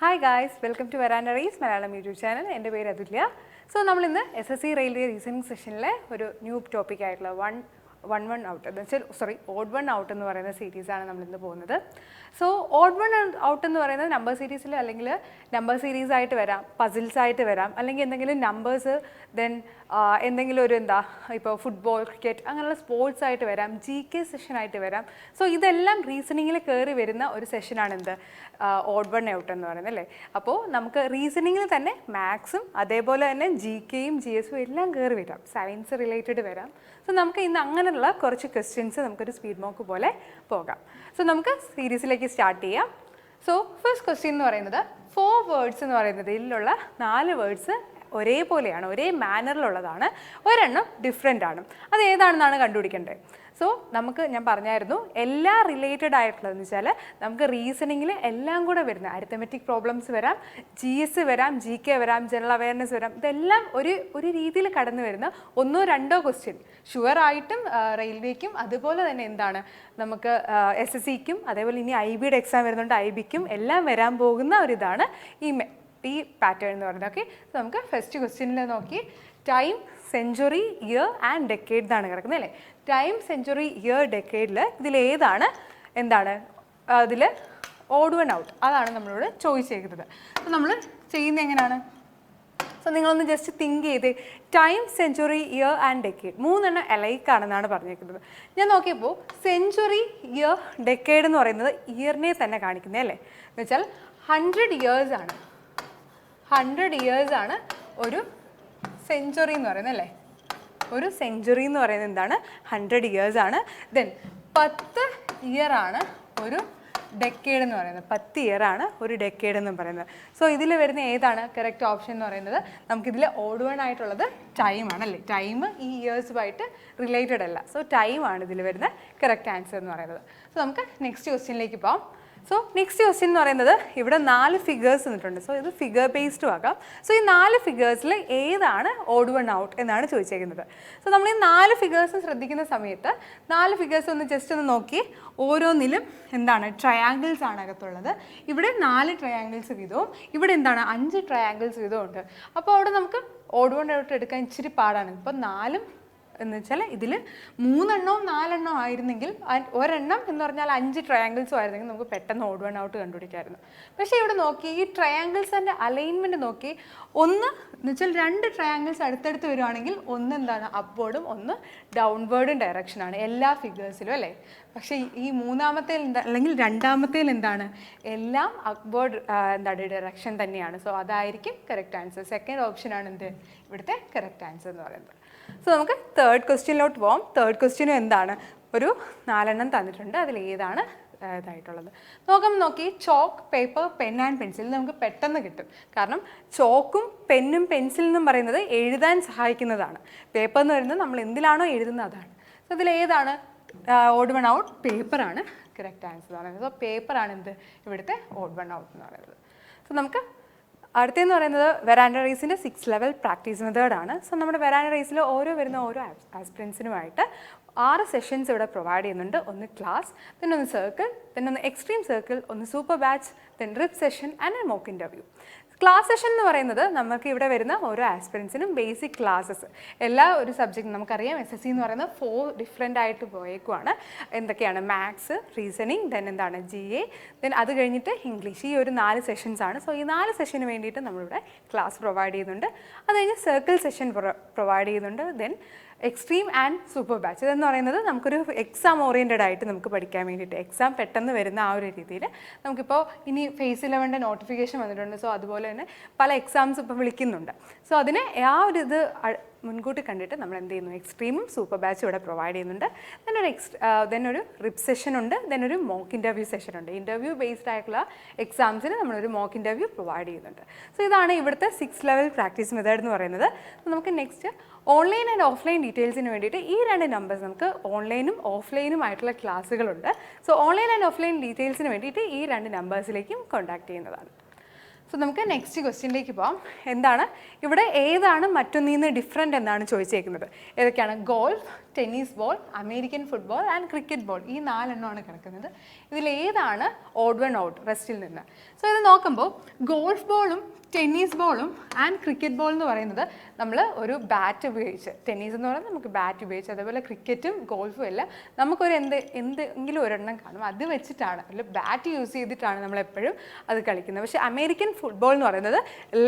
Hi guys, welcome to Veranda Race Malayalam YouTube channel. എൻ്റെ പേര് Athulya. So നമ്മളിന്ന് SSC റെയിൽവേ റീസണിങ് സെഷനിലെ ഒരു ന്യൂ ടോപ്പിക് ആയിട്ടുള്ള വൺ ഔട്ട് എന്ന് വെച്ചാൽ ഓഡ് വൺ ഔട്ട് എന്ന് പറയുന്ന സീരീസാണ് നമ്മളിന്ന് പോകുന്നത്. സോ ഓഡ് വൺ ഔട്ട് എന്ന് പറയുന്നത് നമ്പർ സീരീസിൽ അല്ലെങ്കിൽ നമ്പർ സീരീസ് ആയിട്ട് വരാം, പസിൽസ് ആയിട്ട് വരാം, അല്ലെങ്കിൽ എന്തെങ്കിലും നമ്പേഴ്സ് ദെൻ എന്തെങ്കിലും ഒരു ഇപ്പോൾ ഫുട്ബോൾ, ക്രിക്കറ്റ് അങ്ങനെയുള്ള സ്പോർട്സ് ആയിട്ട് വരാം, GK സെഷനായിട്ട് വരാം. സോ ഇതെല്ലാം റീസണിങ്ങിൽ കയറി വരുന്ന ഒരു സെഷനാണ് ഓഡ് വൺ ഔട്ട് എന്ന് പറയുന്നത് അല്ലേ. അപ്പോൾ നമുക്ക് റീസണിങ്ങിൽ തന്നെ മാത്സും അതേപോലെ തന്നെ GKയും GSും എല്ലാം കയറി വരാം, സയൻസ് റിലേറ്റഡ് വരാം. സോ നമുക്ക് ഇന്ന് അങ്ങനെയുള്ള കുറച്ച് ക്വസ്റ്റ്യൻസ് നമുക്കൊരു സ്പീഡ് മോക്ക് പോലെ പോകാം. സോ നമുക്ക് സീരീസിലേക്ക് സ്റ്റാർട്ട് ചെയ്യാം. സോ ഫസ്റ്റ് ക്വസ്റ്റ്യൻ എന്ന് പറയുന്നത് 4 വേർഡ്സ് എന്ന് പറയുന്നത് ഇതിലുള്ള 4 വേർഡ്സ് ഒരേപോലെയാണ്, ഒരേ മാനറിലുള്ളതാണ്, ഒരെണ്ണം ഡിഫറെൻ്റ് ആണ്. അത് ഏതാണെന്നാണ് കണ്ടുപിടിക്കേണ്ടത്. സോ ഞാൻ പറഞ്ഞായിരുന്നു എല്ലാ റിലേറ്റഡ് ആയിട്ടുള്ളതെന്ന് വെച്ചാൽ നമുക്ക് റീസണിങ്ങിൽ എല്ലാം കൂടെ വരുന്ന അരിത്തമെറ്റിക് പ്രോബ്ലംസ് വരാം, GS വരാം, GK വരാം, ജനറൽ അവയർനെസ് വരാം. ഇതെല്ലാം ഒരു രീതിയിൽ കടന്നു വരുന്ന 1-2 ക്വസ്റ്റ്യൻ ഷുവറായിട്ടും റെയിൽവേക്കും അതുപോലെ തന്നെ നമുക്ക് SSCക്കും അതേപോലെ ഇനി IBയുടെ എക്സാം വരുന്നുണ്ട്, IBക്കും എല്ലാം വരാൻ പോകുന്ന ഒരിതാണ് ഈ പാറ്റേൺ എന്ന് പറയുന്നത്. ഓക്കെ, സോ നമുക്ക് ഫസ്റ്റ് ക്വസ്റ്റ്യനിൽ നോക്കി time, century, year and decade എന്നാണ് കിടക്കുന്നത് അല്ലേ. ടൈം, സെഞ്ച്വറി, ഇയർ, ഡെക്കേഡിൽ ഇതിലേതാണ് അതിൽ ഓഡ് വൺ ഔട്ട് അതാണ് നമ്മളോട് ചോദിച്ചേക്കുന്നത്. സോ നമ്മൾ ചെയ്യുന്നത് എങ്ങനെയാണ്? സോ നിങ്ങളൊന്ന് ജസ്റ്റ് തിങ്ക് ചെയ്ത് time, century, year and decade 3 അലൈക്ക് ആണെന്നാണ് പറഞ്ഞേക്കുന്നത്. ഞാൻ നോക്കിയപ്പോൾ സെഞ്ച്വറി, ഇയർ, ഡെക്കേഡ് എന്ന് പറയുന്നത് ഇയറിനെ തന്നെ കാണിക്കുന്നത് അല്ലേ. എന്ന് വെച്ചാൽ 100 ഇയേഴ്സ് ആണ്, 100 ഇയേഴ്സ് ആണ് ഒരു സെഞ്ച്വറി എന്ന് പറയുന്നത് അല്ലേ. ഒരു സെഞ്ച്വറി എന്ന് പറയുന്നത് 100 ഇയേഴ്സ് ആണ്. ദെൻ 10 ഇയർ ആണ് ഒരു ഡെക്കേഡ് എന്ന് പറയുന്നത്, 10 ഇയർ ആണ് ഒരു ഡെക്കേഡ് എന്ന് പറയുന്നത്. സോ ഇതിൽ വരുന്ന ഏതാണ് കറക്റ്റ് ഓപ്ഷൻ എന്ന് പറയുന്നത്? നമുക്കിതിൽ ഓഡ് വൺ ആയിട്ടുള്ളത് ടൈമാണ് അല്ലേ. ടൈം ഈ ഇയേഴ്സുമായിട്ട് റിലേറ്റഡ് അല്ല. സോ ടൈമാണ് ഇതിൽ വരുന്ന കറക്റ്റ് ആൻസർ എന്ന് പറയുന്നത്. സോ നമുക്ക് നെക്സ്റ്റ് ക്വസ്റ്റ്യനിലേക്ക് പോകാം. സോ നെക്സ്റ്റ് ക്വസ്റ്റ്യൻ എന്ന് പറയുന്നത് ഇവിടെ 4 ഫിഗേഴ്സ് തന്നിട്ടുണ്ട്. സോ ഇത് ഫിഗർ ബേസ്ഡും ആകാം. സോ ഈ 4 ഫിഗേഴ്സിൽ ഏതാണ് ഓഡ് വൺ ഔട്ട് എന്നാണ് ചോദിച്ചേക്കുന്നത്. സോ നമ്മൾ ഈ 4 ഫിഗേഴ്സ് ശ്രദ്ധിക്കുന്ന സമയത്ത് 4 ഫിഗേഴ്സ് ജസ്റ്റ് ഒന്ന് നോക്കി, ഓരോന്നിലും ട്രയാങ്കിൾസ് ആണ് അകത്തുള്ളത്. ഇവിടെ 4 ട്രയാങ്കിൾസ് വീതവും ഇവിടെ 5 ട്രയാങ്കിൾസ് വീതവും ഉണ്ട്. അപ്പോൾ അവിടെ നമുക്ക് ഓഡ് വൺ ഔട്ട് എടുക്കാൻ ഇച്ചിരി പാടാണ്. ഇപ്പോൾ 4 എന്ന് വെച്ചാൽ ഇതിൽ 3 4 ആയിരുന്നെങ്കിൽ ഒരെണ്ണം എന്ന് പറഞ്ഞാൽ 5 ട്രയാങ്കിൾസും ആയിരുന്നെങ്കിൽ നമുക്ക് പെട്ടെന്ന് ഓഡ് വൺ ഔട്ട് കണ്ടുപിടിക്കാമായിരുന്നു. പക്ഷേ ഇവിടെ നോക്കി ഈ ട്രയാങ്കിൾസിൻ്റെ അലൈൻമെൻറ്റ് നോക്കി, ഒന്ന് എന്ന് വെച്ചാൽ 2 ട്രയാങ്കിൾസ് അടുത്തടുത്ത് വരുവാണെങ്കിൽ ഒന്ന് അപ്വേർഡും ഒന്ന് ഡൗൺവേർഡും ഡയറക്ഷനാണ് എല്ലാ ഫിഗേഴ്സിലും അല്ലേ. പക്ഷേ ഈ മൂന്നാമത്തേൽ അല്ലെങ്കിൽ രണ്ടാമത്തേൽ എല്ലാം അപ്വേർഡ് ഡയറക്ഷൻ തന്നെയാണ്. സോ അതായിരിക്കും കറക്റ്റ് ആൻസർ. സെക്കൻഡ് ഓപ്ഷനാണ് ഇവിടുത്തെ കറക്റ്റ് ആൻസർ എന്ന് പറയുന്നത്. സോ നമുക്ക് തേർഡ് ക്വസ്റ്റ്യനിലോട്ട് പോകാം. തേർഡ് ക്വസ്റ്റ്യനും ഒരു 4 തന്നിട്ടുണ്ട്. അതിൽ ഏതാണ് ഇതായിട്ടുള്ളത് നോക്കി. Chalk, paper, pen and pencil നമുക്ക് പെട്ടെന്ന് കിട്ടും. കാരണം ചോക്കും പെന്നും പെൻസിലെന്നും പറയുന്നത് എഴുതാൻ സഹായിക്കുന്നതാണ്. പേപ്പർ എന്ന് പറയുന്നത് നമ്മൾ എന്തിലാണോ എഴുതുന്നത് അതാണ്. സോ ഇതിൽ ഏതാണ് ഓഡ് വൺ ഔട്ട്? പേപ്പറാണ് കറക്റ്റ് ആൻസർ എന്ന് പറയുന്നത്. സോ പേപ്പറാണ് ഇവിടുത്തെ ഓഡ് വൺ ഔട്ട് എന്ന് പറയുന്നത്. സോ നമുക്ക് അടുത്തെന്ന് പറയുന്നത് വെറാൻഡ റേസിൻ്റെ 6 ലെവൽ പ്രാക്ടീസ് മെത്തേഡാണ്. സോ നമ്മുടെ വെറാൻഡ റേസിൽ വരുന്ന ഓരോ ആസ്പിറൻസിനുമായിട്ട് 6 സെഷൻസ് ഇവിടെ പ്രൊവൈഡ് ചെയ്യുന്നുണ്ട്. ഒന്ന് ക്ലാസ്, പിന്നെ ഒന്ന് സർക്കിൾ, പിന്നെ ഒന്ന് എക്സ്ട്രീം സർക്കിൾ, ഒന്ന് super batch, then rip session and mock interview. Class session എന്ന് പറയുന്നത് നമുക്ക് ഇവിടെ വരുന്ന ഓരോ ആസ്പിറൻസിനും ബേസിക് ക്ലാസ്സസ് എല്ലാ ഒരു സബ്ജക്റ്റും നമുക്കറിയാം. SSC എന്ന് പറയുന്നത് 4 ഡിഫറെൻ്റ് ആയിട്ട് പോയേക്കുവാണ്. എന്തൊക്കെയാണ്? Maths, reasoning, then GA, then അത് കഴിഞ്ഞിട്ട് ഇംഗ്ലീഷ്. ഈ ഒരു 4 സെഷൻസ് ആണ്. സോ ഈ 4 സെഷന് വേണ്ടിയിട്ട് നമ്മളിവിടെ ക്ലാസ് പ്രൊവൈഡ് ചെയ്യുന്നുണ്ട്. അത് കഴിഞ്ഞ് സർക്കിൾ സെഷൻ പ്രൊവൈഡ് ചെയ്യുന്നുണ്ട്. Then extreme and super batch ഇതെന്ന് പറയുന്നത് നമുക്കൊരു എക്സാം ഓറിയൻറ്റഡ് ആയിട്ട് നമുക്ക് പഠിക്കാൻ വേണ്ടിയിട്ട്, എക്സാം പെട്ടെന്ന് വരുന്ന ആ ഒരു രീതിയിൽ നമുക്കിപ്പോൾ ഇനി ഫേസ് 11 നോട്ടിഫിക്കേഷൻ വന്നിട്ടുണ്ട്. സോ അതുപോലെ തന്നെ പല എക്സാംസ് ഇപ്പോൾ വിളിക്കുന്നുണ്ട്. സോ അതിന് ആ ഒരു ഇത് മുൻകൂട്ടി കണ്ടിട്ട് നമ്മൾ എന്ത് ചെയ്യുന്നു? എക്സ്ട്രീമും സൂപ്പർ ബാച്ചും ഇവിടെ പ്രൊവൈഡ് ചെയ്യുന്നുണ്ട്. ദെൻ ഒരു റിപ്പ് സെഷൻ ഉണ്ട്. ദെൻ ഒരു മോക്ക് ഇൻ്റർവ്യൂ സെഷൻ ഉണ്ട്. ഇൻ്റർവ്യൂ ബേസ്ഡ് ആയിട്ടുള്ള എക്സാംസിന് നമ്മളൊരു മോക്ക് ഇൻ്റർവ്യൂ പ്രൊവൈഡ് ചെയ്യുന്നുണ്ട്. സോ ഇതാണ് ഇവിടുത്തെ 6 ലെവൽ പ്രാക്ടീസ് മെത്തേഡ് എന്ന് പറയുന്നത്. നമുക്ക് നെക്സ്റ്റ് ഓൺലൈൻ ആൻഡ് ഓഫ്ലൈൻ ഡീറ്റെയിൽസിന് വേണ്ടിയിട്ട് ഈ 2 നമ്പേഴ്സ് നമുക്ക് ഓൺലൈനും ഓഫ്ലൈനും ആയിട്ടുള്ള ക്ലാസ്സുകളുണ്ട്. സോ ഓൺലൈൻ ആൻഡ് ഓഫ്ലൈൻ ഡീറ്റെയിൽസിന് വേണ്ടിയിട്ട് ഈ 2 നമ്പേഴ്സിലേക്കും കോൺടാക്ട് ചെയ്യുന്നതാണ്. സോ നമുക്ക് നെക്സ്റ്റ് ക്വസ്റ്റ്യനിലേക്ക് പോകാം. എന്താണ് ഇവിടെ ഏതാണ് മറ്റൊന്നിൽ നിന്ന് ഡിഫറെൻ്റ് എന്നാണ് ചോദിച്ചേക്കുന്നത്. ഏതൊക്കെയാണ്? Golf, tennis ball, American football and cricket ball. ഈ 4 എണ്ണമാണ് കിടക്കുന്നത്. ഇതിലേതാണ് ഓഡ് വൺ ഔട്ട് റെസ്റ്റിൽ നിന്ന്? സോ ഇത് നോക്കുമ്പോൾ ഗോൾഫ് ബോളും ടെന്നീസ് ബോളും ആൻഡ് ക്രിക്കറ്റ് ബോൾ എന്ന് പറയുന്നത് നമ്മൾ ഒരു ബാറ്റ് ഉപയോഗിച്ച്, ടെന്നീസ് എന്ന് പറയുന്നത് നമുക്ക് ബാറ്റ് ഉപയോഗിച്ച്, അതേപോലെ ക്രിക്കറ്റും ഗോൾഫും എല്ലാം നമുക്കൊരു എന്തെങ്കിലും ഒരെണ്ണം കാണും, അത് വെച്ചിട്ടാണ്, അല്ല ബാറ്റ് യൂസ് ചെയ്തിട്ടാണ് നമ്മളെപ്പോഴും അത് കളിക്കുന്നത്. പക്ഷേ അമേരിക്കൻ ഫുട്ബോൾ എന്ന് പറയുന്നത്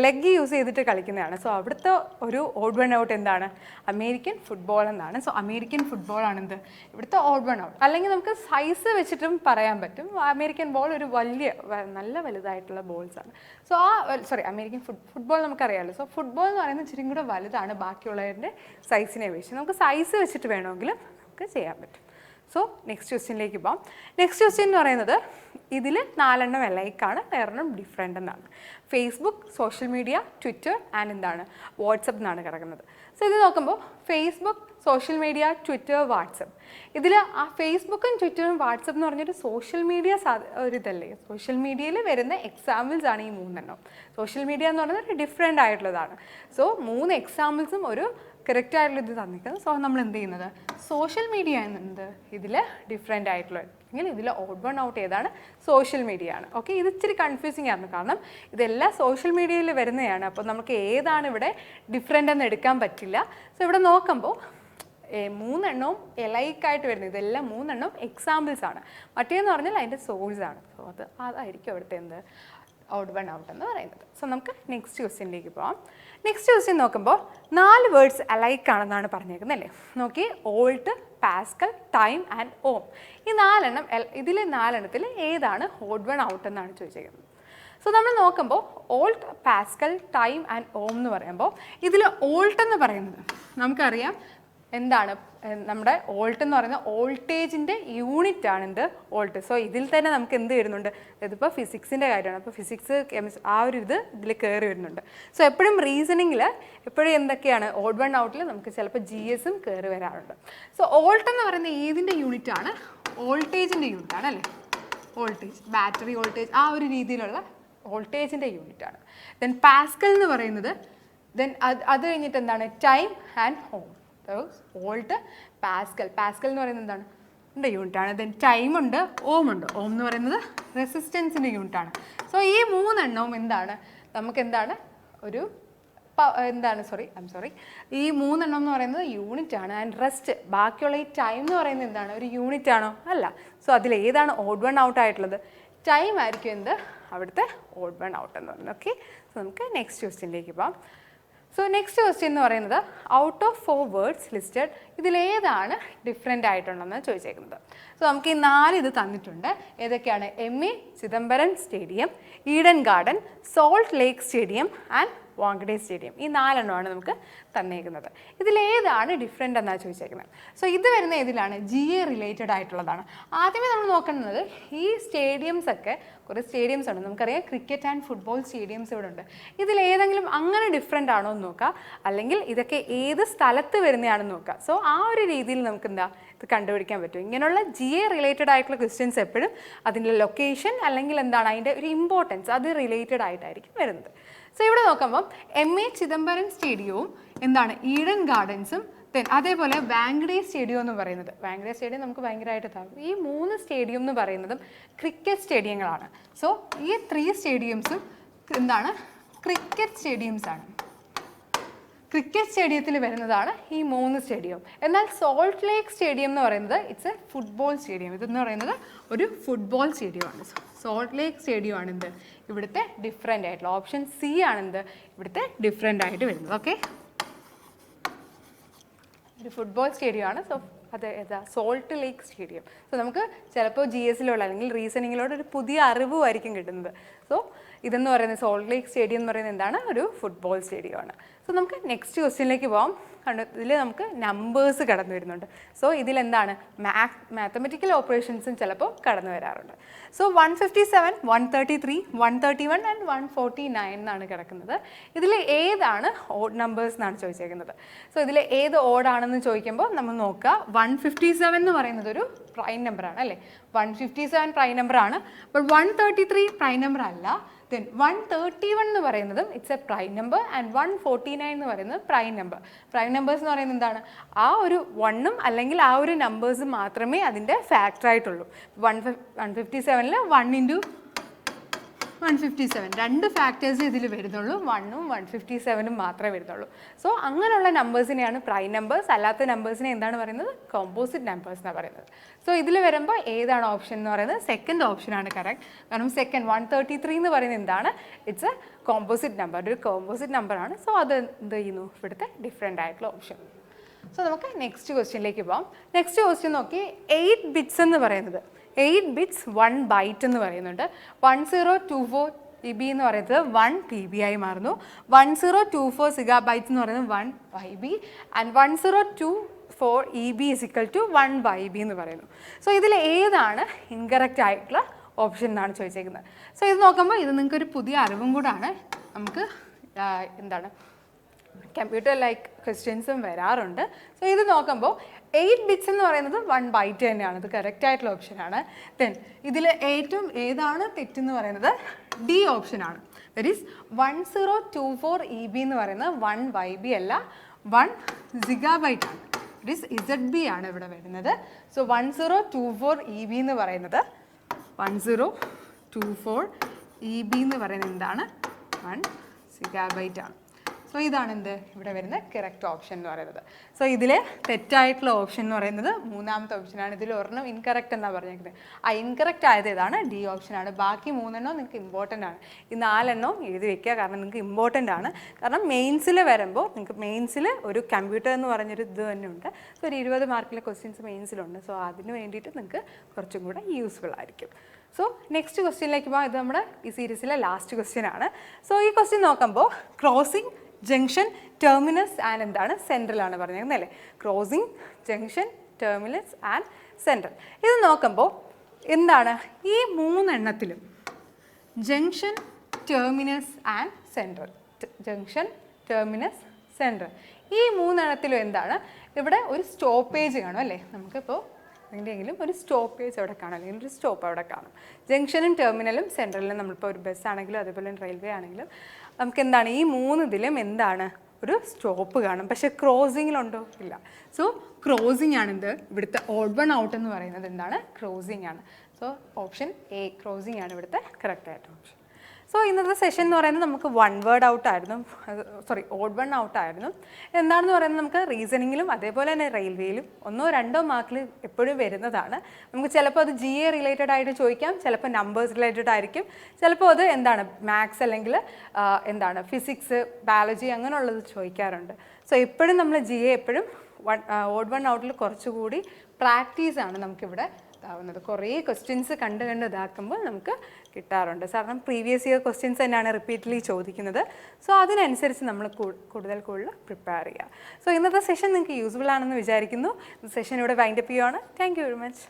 ലെഗ് യൂസ് ചെയ്തിട്ട് കളിക്കുന്നതാണ്. സോ അവിടുത്തെ ഒരു ഓഡ് വൺ ഔട്ട് എന്താണ്? അമേരിക്കൻ ഫുട്ബോൾ എന്നാണ്. സോ അമേരിക്കൻ ഫുട്ബോൾ ആണെന്ത് ഇവിടുത്തെ ഓഡ് വൺ ഔട്ട്. അല്ലെങ്കിൽ നമുക്ക് സൈസ് വെച്ചിട്ടും പറയാൻ പറ്റും. അമേരിക്കൻ ബോൾ ഒരു നല്ല വലുതായിട്ടുള്ള ബോൾസാണ്. സോ അമേരിക്കൻ ഫുട്ബോൾ നമുക്കറിയാമല്ലോ. സോ ഫുട്ബോൾ എന്ന് പറയുന്നത് ഇച്ചിരി കൂടെ വലുതാണ് ബാക്കിയുള്ളവരുടെ സൈസിനെ അപേക്ഷിച്ച്. നമുക്ക് സൈസ് വെച്ചിട്ട് വേണമെങ്കിലും നമുക്ക് ചെയ്യാൻ പറ്റും. സോ നെക്സ്റ്റ് ക്വസ്റ്റ്യനിലേക്ക് പോകാം. നെക്സ്റ്റ് ക്വസ്റ്റ്യൻ എന്ന് പറയുന്നത് ഇതിൽ 4 എണ്ണം ലൈക്കാണ്, വേറെണ്ണം ഡിഫറെൻ്റ് എന്നാണ്. Facebook, social media, Twitter and എന്താണ് വാട്സപ്പ് എന്നാണ് കിടക്കുന്നത്. സോ ഇത് നോക്കുമ്പോൾ Facebook, social media, Twitter, WhatsApp. ഇതിൽ ആ ഫേസ്ബുക്കും ട്വിറ്ററും വാട്സപ്പ് എന്ന് പറഞ്ഞൊരു സോഷ്യൽ മീഡിയ ഒരിതല്ലേ, സോഷ്യൽ മീഡിയയിൽ വരുന്ന എക്സാമ്പിൾസ് ആണ് ഈ 3 എണ്ണം. സോഷ്യൽ മീഡിയ എന്ന് പറയുന്നത് ഡിഫറെൻ്റ് ആയിട്ടുള്ളതാണ്. സോ 3 എക്സാമ്പിൾസും ഒരു കറക്റ്റ് ആയിട്ടുള്ള ഇത് തന്നിരിക്കുന്നത്. സോ നമ്മൾ എന്ത് ചെയ്യുന്നത്? സോഷ്യൽ മീഡിയ എന്നത് ഇതിൽ ഡിഫറെൻ്റ് ആയിട്ടുള്ള, അല്ലെങ്കിൽ ഇതിൽ ഓഡ് വൺ ഔട്ട് ഏതാണ്? സോഷ്യൽ മീഡിയ ആണ്. ഓക്കെ, ഇത് ഇച്ചിരി കൺഫ്യൂസിങ് ആണ്, കാരണം ഇതെല്ലാം സോഷ്യൽ മീഡിയയിൽ വരുന്നതാണ്. അപ്പോൾ നമുക്ക് ഏതാണ് ഇവിടെ ഡിഫറെൻ്റ് എന്ന് എടുക്കാൻ പറ്റില്ല. സോ ഇവിടെ നോക്കുമ്പോൾ 3 എണ്ണവും എലൈക്കായിട്ട് വരുന്നത്, ഇതെല്ലാം 3 എണ്ണം എക്സാമ്പിൾസ് ആണ്. മറ്റേന്ന് പറഞ്ഞാൽ അതിൻ്റെ സോഴ്സ് ആണ്. സോ അതായിരിക്കും അവിടുത്തെ എന്ത് ഓഡ് വൺ ഔട്ട് എന്ന് പറയുന്നത്. സോ നമുക്ക് നെക്സ്റ്റ് ക്വസ്റ്റ്യനിലേക്ക് പോകാം. നെക്സ്റ്റ് ക്വസ്റ്റ്യൻ നോക്കുമ്പോൾ 4 വേർഡ്സ് അലൈക്കാണെന്നാണ് പറഞ്ഞേക്കുന്നത് അല്ലേ. നോക്കി, ഓൾട്ട്, പാസ്കൽ, ടൈം ആൻഡ് ഓം. ഈ 4 എണ്ണം, ഇതിൽ 4 എണ്ണത്തിൽ ഏതാണ് ഓഡ് വൺ ഔട്ട് എന്നാണ് ചോദിച്ചേക്കുന്നത്. സോ നമ്മൾ നോക്കുമ്പോൾ ഓൾട്ട്, പാസ്കൽ, ടൈം ആൻഡ് ഓം എന്ന് പറയുമ്പോൾ ഇതിൽ ഓൾട്ട് എന്ന് പറയുന്നത് നമുക്കറിയാം എന്താണ്, നമ്മുടെ ഓൾട്ട് എന്ന് പറയുന്നത് വോൾട്ടേജിൻ്റെ യൂണിറ്റ് ആണ് എന്ത് ഓൾട്ട്. സോ ഇതിൽ തന്നെ നമുക്ക് എന്ത് വരുന്നുണ്ട്? ഇതിപ്പോൾ ഫിസിക്സിൻ്റെ കാര്യമാണ്. അപ്പോൾ ഫിസിക്സ്, ആ ഒരു ഇതിൽ കയറി വരുന്നുണ്ട്. സോ എപ്പോഴും റീസണിങ്ങിൽ എപ്പോഴും എന്തൊക്കെയാണ് ഓഡ് വൺ ഔട്ടിൽ നമുക്ക് ചിലപ്പോൾ GSും കയറി വരാറുണ്ട്. സോ ഓൾട്ട് എന്ന് പറയുന്നത് ഏതിൻ്റെ യൂണിറ്റ് ആണ്? വോൾട്ടേജിൻ്റെ യൂണിറ്റ് ആണ് അല്ലേ. വോൾട്ടേജ്, ബാറ്ററി വോൾട്ടേജ്, ആ ഒരു രീതിയിലുള്ള വോൾട്ടേജിൻ്റെ യൂണിറ്റ് ആണ്. ദെൻ പാസ്കൽ എന്ന് പറയുന്നത്, ദെൻ അത് കഴിഞ്ഞിട്ട് എന്താണ്? Time and ohm. Volt, pascal. Pascal എന്ന് പറയുന്നത് എന്താണ്? യൂണിറ്റ് ആണ്. ദെൻ ടൈം ഉണ്ട്, ഓം ഉണ്ട്. ഓം എന്ന് പറയുന്നത് റെസിസ്റ്റൻസിൻ്റെ യൂണിറ്റ് ആണ്. സോ ഈ 3 എണ്ണവും എന്താണ്? നമുക്ക് എന്താണ് ഒരു ഈ 3 എണ്ണം എന്ന് പറയുന്നത് യൂണിറ്റ് ആണ്. ആൻഡ് റെസ്റ്റ്, ബാക്കിയുള്ള ഈ ടൈം എന്ന് പറയുന്നത് എന്താണ്? ഒരു യൂണിറ്റ് ആണോ? അല്ല. സോ അതിൽ ഏതാണ് ഓഡ് വൺ ഔട്ട് ആയിട്ടുള്ളത്? ടൈം ആയിരിക്കും എന്ത് അവിടുത്തെ ഓഡ് വൺ ഔട്ട് എന്ന് പറയുന്നത്. ഓക്കെ, സോ നമുക്ക് നെക്സ്റ്റ് ക്വസ്റ്റ്യനിലേക്ക് പോകാം. സോ നെക്സ്റ്റ് ക്വസ്റ്റ്യൻ എന്ന് പറയുന്നത് ഔട്ട് ഓഫ് 4 വേർഡ്സ് ലിസ്റ്റഡ് ഇതിലേതാണ് ഡിഫറെൻ്റ് ആയിട്ടുണ്ടെന്ന് ചോദിച്ചേക്കുന്നത്. സോ നമുക്ക് ഈ 4 ഇത് തന്നിട്ടുണ്ട്. ഏതൊക്കെയാണ്? MA Chidambaram stadium, Eden Garden, Salt Lake stadium and Wankhede stadium. ഈ 4 എണ്ണമാണ് നമുക്ക് തന്നേക്കുന്നത്. ഇതിലേതാണ് ഡിഫറെൻ്റ് എന്നാണ് ചോദിച്ചേക്കുന്നത്. സോ ഇത് വരുന്ന ഏതിലാണ്? GA റിലേറ്റഡ് ആയിട്ടുള്ളതാണ്. ആദ്യമേ നമ്മൾ നോക്കുന്നത് ഈ സ്റ്റേഡിയംസ് ഒക്കെ, കുറേ സ്റ്റേഡിയംസ് ഉണ്ട് നമുക്കറിയാം. ക്രിക്കറ്റ് ആൻഡ് ഫുട്ബോൾ സ്റ്റേഡിയംസ് ഇവിടെ ഉണ്ട്. ഇതിലേതെങ്കിലും അങ്ങനെ ഡിഫറെൻ്റ് ആണോ എന്ന് നോക്കുക, അല്ലെങ്കിൽ ഇതൊക്കെ ഏത് സ്ഥലത്ത് വരുന്നതാണെന്ന് നോക്കുക. സോ ആ ഒരു രീതിയിൽ നമുക്ക് ഇത് കണ്ടുപിടിക്കാൻ പറ്റും. ഇങ്ങനെയുള്ള GA റിലേറ്റഡ് ആയിട്ടുള്ള ക്വസ്റ്റ്യൻസ് എപ്പോഴും അതിൻ്റെ ലൊക്കേഷൻ അല്ലെങ്കിൽ എന്താണ് അതിൻ്റെ ഒരു ഇമ്പോർട്ടൻസ് അത് റിലേറ്റഡ് ആയിട്ടായിരിക്കും വരുന്നത്. സോ ഇവിടെ നോക്കുമ്പം MA ചിദംബരം സ്റ്റേഡിയവും എന്താണ് ഈഡൻ ഗാർഡൻസും ദെൻ അതേപോലെ വാങ്കഡെ സ്റ്റേഡിയം എന്ന് പറയുന്നത്, വാങ്കഡെ സ്റ്റേഡിയം നമുക്ക് ഭയങ്കരമായിട്ട് താങ്ങും. ഈ 3 സ്റ്റേഡിയം എന്ന് പറയുന്നതും ക്രിക്കറ്റ് സ്റ്റേഡിയങ്ങളാണ്. സോ ഈ 3 സ്റ്റേഡിയംസും എന്താണ്? ക്രിക്കറ്റ് സ്റ്റേഡിയംസ് ആണ്. ക്രിക്കറ്റ് സ്റ്റേഡിയത്തിൽ വരുന്നതാണ് ഈ 3 സ്റ്റേഡിയം. എന്നാൽ സോൾട്ട് ലേക്ക് സ്റ്റേഡിയം എന്ന് പറയുന്നത് ഇറ്റ്സ് എ ഫുട്ബോൾ സ്റ്റേഡിയം. ഇതെന്ന് പറയുന്നത് ഒരു ഫുട്ബോൾ സ്റ്റേഡിയമാണ്. സോൾട്ട് ലേക്ക് സ്റ്റേഡിയം ആണെന്ത് ഇവിടുത്തെ ഡിഫറെൻ്റ് ആയിട്ടുള്ള, ഓപ്ഷൻ C ആണെന്ത് ഇവിടുത്തെ ഡിഫറെൻ്റ് ആയിട്ട് വരുന്നത്. ഓക്കെ, ഒരു ഫുട്ബോൾ സ്റ്റേഡിയമാണ്. സോ അത് സോൾട്ട് ലേക്ക് സ്റ്റേഡിയം. സോ നമുക്ക് ചിലപ്പോൾ GSയിലുള്ള അല്ലെങ്കിൽ റീസണിങ്ങിലോട് ഒരു പുതിയ അറിവുമായിരിക്കും കിട്ടുന്നത്. സോ ഇതെന്ന് പറയുന്നത് സോൾട്ട് ലേക്ക് സ്റ്റേഡിയം എന്ന് പറയുന്നത് എന്താണ്? ഒരു ഫുട്ബോൾ സ്റ്റേഡിയമാണ്. സോ നമുക്ക് നെക്സ്റ്റ് ക്വസ്റ്റ്യനിലേക്ക് പോകാം. ഇതിൽ നമുക്ക് നമ്പേഴ്സ് കടന്നു വരുന്നുണ്ട്. സോ ഇതിലെന്താണ്? മാത്തമെറ്റിക്കൽ ഓപ്പറേഷൻസും ചിലപ്പോൾ കടന്നു വരാറുണ്ട്. സോ 157, 133, 131 ആൻഡ് 149 എന്നാണ് കിടക്കുന്നത്. ഇതിൽ ഏതാണ് ഓഡ് നമ്പേഴ്സ് എന്നാണ് ചോദിച്ചേക്കുന്നത്. സോ ഇതിൽ ഏത് ഓഡാണെന്ന് ചോദിക്കുമ്പോൾ നമ്മൾ നോക്കുക. 157 എന്ന് പറയുന്നത് ഒരു പ്രൈം നമ്പറാണ് അല്ലേ. 157 പ്രൈം നമ്പറാണ്. ബട്ട് 133 പ്രൈം നമ്പർ അല്ല. ദെൻ 131 എന്ന് പറയുന്നതും it's A prime number and 149 എന്ന് പറയുന്നത് പ്രൈം നമ്പർ. പ്രൈം നമ്പേഴ്സ് എന്ന് പറയുന്നത് എന്താണ്? ആ ഒരു 1ഉം അല്ലെങ്കിൽ ആ ഒരു നമ്പേഴ്സ് മാത്രമേ അതിൻ്റെ ഫാക്ടർ ആയിട്ടുള്ളൂ. 157ൽ 1 ഇൻറ്റു 157 രണ്ട് ഫാക്ടേഴ്സ് ഇതിൽ വരുന്നുള്ളൂ, 1ഉം 157ഉം മാത്രമേ വരുന്നുള്ളൂ. സോ അങ്ങനെയുള്ള നമ്പേഴ്സിനെയാണ് പ്രൈം നമ്പേഴ്സ്, അല്ലാത്ത നമ്പേഴ്സിനെ എന്താണ് പറയുന്നത്? കോമ്പോസിറ്റ് നമ്പേഴ്സ് എന്നാണ് പറയുന്നത്. സോ ഇതിൽ വരുമ്പോൾ ഏതാണ് ഓപ്ഷൻ എന്ന് പറയുന്നത്? സെക്കൻഡ് ഓപ്ഷനാണ് കറക്റ്റ്. കാരണം സെക്കൻഡ് 133 എന്ന് പറയുന്നത് എന്താണ്? ഇറ്റ്സ് എ കോമ്പോസിറ്റ് നമ്പർ, ഒരു കോമ്പോസിറ്റ് നമ്പറാണ്. സോ അത് എന്ത് ചെയ്യുന്നു? ഇവിടുത്തെ ഡിഫറെൻ്റ് ആയിട്ടുള്ള ഓപ്ഷൻ. സോ നമുക്ക് നെക്സ്റ്റ് ക്വസ്റ്റ്യനിലേക്ക് പോകാം. നെക്സ്റ്റ് ക്വസ്റ്റ്യൻ നോക്കി, 8 ബിറ്റ്സ് എന്ന് പറയുന്നത് 8 ബിറ്റ്സ് 1 ബൈറ്റ് എന്ന് പറയുന്നുണ്ട്. 1024 EB എന്ന് പറയുന്നത് 1 TB ആയി മാറുന്നു. 1024 സിഗാബൈറ്റ്സ് എന്ന് പറയുന്നത് 1 YB and 1024 EB is equal to 1 YB എന്ന് പറയുന്നു. സോ ഇതിൽ ഏതാണ് ഇൻകറക്റ്റ് ആയിട്ടുള്ള ഓപ്ഷൻ എന്നാണ് ചോദിച്ചേക്കുന്നത്. സോ ഇത് നോക്കുമ്പോൾ ഇത് നിങ്ങൾക്കൊരു പുതിയ അറിവും കൂടാണ്. നമുക്ക് എന്താണ് കമ്പ്യൂട്ടർ ലൈക്ക് ക്വസ്റ്റ്യൻസും വരാറുണ്ട്. സോ ഇത് നോക്കുമ്പോൾ 8 ബിറ്റ്സ് എന്ന് പറയുന്നത് 1 ബൈറ്റ് തന്നെയാണ്, ഇത് കറക്റ്റ് ആയിട്ടുള്ള ഓപ്ഷനാണ്. ദെൻ ഇതിൽ ഏറ്റവും ഏതാണ് തെറ്റെന്ന് പറയുന്നത്? ഡി ഓപ്ഷനാണ്. ദറ്റ് ഈസ് 1024 EB എന്ന് പറയുന്നത് 1 YB അല്ല, 1 സിഗാബൈറ്റ് ആണ്. ദറ്റ് ഈസ് ZB ആണ് ഇവിടെ വരുന്നത്. സോ 1024 EB എന്ന് പറയുന്നത് 1024 EB എന്ന് പറയുന്നത് എന്താണ്? 1 സിഗാബൈറ്റ് ആണ്. സോ ഇതാണ് എന്ത് ഇവിടെ വരുന്ന കറക്റ്റ് ഓപ്ഷൻ എന്ന് പറയുന്നത്. സോ ഇതിൽ തെറ്റായിട്ടുള്ള ഓപ്ഷൻ എന്ന് പറയുന്നത് മൂന്നാമത്തെ ഓപ്ഷനാണ്. ഇതിൽ ഒരെണ്ണം ഇൻകറക്റ്റ് എന്നാണ് പറഞ്ഞിരിക്കുന്നത്. ആ ഇൻകറക്റ്റ് ആയത് ഏതാണ്? ഡി ഓപ്ഷനാണ്. ബാക്കി 3 എണ്ണം നിങ്ങൾക്ക് ഇമ്പോർട്ടൻ്റ് ആണ്. ഈ 4 എണ്ണം എഴുതി വെക്കുക, കാരണം നിങ്ങൾക്ക് ഇമ്പോർട്ടൻ്റ് ആണ്. കാരണം മെയിൻസിൽ വരുമ്പോൾ നിങ്ങൾക്ക് മെയിൻസിൽ ഒരു കമ്പ്യൂട്ടർ എന്ന് പറഞ്ഞൊരു ഇത് തന്നെ ഉണ്ട്. സോ ഒരു 20 മാർക്കിലെ ക്വസ്റ്റ്യൻസ് മെയിൻസിലുണ്ട്. സോ അതിന് വേണ്ടിയിട്ട് നിങ്ങൾക്ക് കുറച്ചും കൂടെ യൂസ്ഫുൾ ആയിരിക്കും. സോ നെക്സ്റ്റ് ക്വസ്റ്റ്യനിലേക്ക് പോകാം. ഇത് നമ്മുടെ ഈ സീരീസിലെ ലാസ്റ്റ് ക്വസ്റ്റ്യൻ ആണ്. സോ ഈ ക്വസ്റ്റ്യൻ നോക്കുമ്പോൾ ക്രോസിംഗ് ജംഗ്ഷൻ ടെർമിനസ് ആൻഡ് എന്താണ്? സെൻട്രൽ ആണ് പറഞ്ഞിരിക്കുന്നത് അല്ലേ? Crossing junction terminus and central. ഇത് നോക്കുമ്പോൾ എന്താണ്? ഈ 3 എണ്ണത്തിലും junction terminus and central, junction terminus central, ഈ 3 എണ്ണത്തിലും എന്താണ്? ഇവിടെ ഒരു സ്റ്റോപ്പേജ് കാണും അല്ലേ? നമുക്കിപ്പോൾ എന്തെങ്കിലും ഒരു സ്റ്റോപ്പേജ് അവിടെ കാണും, അല്ലെങ്കിൽ ഒരു സ്റ്റോപ്പ് അവിടെ കാണും. ജംഗ്ഷനും ടെർമിനലും സെൻട്രലിലും നമ്മളിപ്പോൾ ഒരു ബസ് ആണെങ്കിലും അതേപോലെ റെയിൽവേ ആണെങ്കിലും നമുക്ക് എന്താണ്? ഈ 3 ഇതിലും എന്താണ്? ഒരു സ്റ്റോപ്പ് കാണും. പക്ഷേ ക്രോസിങ്ങിലുണ്ടോ? ഇല്ല. സോ ക്രോസിംഗ് ആണ് എന്ത്? ഇവിടുത്തെ ഓഡ് വൺ ഔട്ട് എന്ന് പറയുന്നത് എന്താണ്? ക്രോസിംഗ് ആണ്. സോ ഓപ്ഷൻ എ ക്രോസിംഗ് ആണ് ഇവിടുത്തെ കറക്റ്റ് ആയിട്ട് ഓപ്ഷൻ. സോ ഇന്നത്തെ സെഷൻ എന്ന് പറയുന്നത് നമുക്ക് 1 വേർഡ് ഔട്ടായിരുന്നു, ഓഡ് വൺ ഔട്ടായിരുന്നു. എന്താണെന്ന് പറയുന്നത് നമുക്ക് റീസണിങ്ങിലും അതേപോലെ തന്നെ റെയിൽവേയിലും 1ഓ 2ഓ മാർക്കിൽ എപ്പോഴും വരുന്നതാണ്. നമുക്ക് ചിലപ്പോൾ അത് GA റിലേറ്റഡ് ആയിട്ട് ചോദിക്കാം, ചിലപ്പോൾ നമ്പേഴ്സ് റിലേറ്റഡ് ആയിരിക്കും, ചിലപ്പോൾ അത് എന്താണ് മാത്സ് അല്ലെങ്കിൽ എന്താണ് ഫിസിക്സ്, ബയോളജി അങ്ങനെയുള്ളത് ചോദിക്കാറുണ്ട്. സോ എപ്പോഴും നമ്മൾ GA എപ്പോഴും ഓഡ് വൺ ഔട്ടിൽ കുറച്ചുകൂടി പ്രാക്ടീസാണ് നമുക്കിവിടെ ആവുന്നത്. കുറേ ക്വസ്റ്റ്യൻസ് കണ്ട് ഇതാക്കുമ്പോൾ നമുക്ക് കിട്ടാറുണ്ട്. കാരണം പ്രീവിയസ് ഇയർ ക്വസ്റ്റ്യൻസ് തന്നെയാണ് റിപ്പീറ്റ്ലി ചോദിക്കുന്നത്. സോ അതിനനുസരിച്ച് നമ്മൾ കൂടുതൽ പ്രിപ്പയർ ചെയ്യുക. സോ ഇന്നത്തെ സെഷൻ നിങ്ങൾക്ക് യൂസ്ഫുൾ ആണെന്ന് വിചാരിക്കുന്നു. സെഷൻ ഇവിടെ വൈൻഡപ്പ് ചെയ്യുകയാണ്. Thank you very much.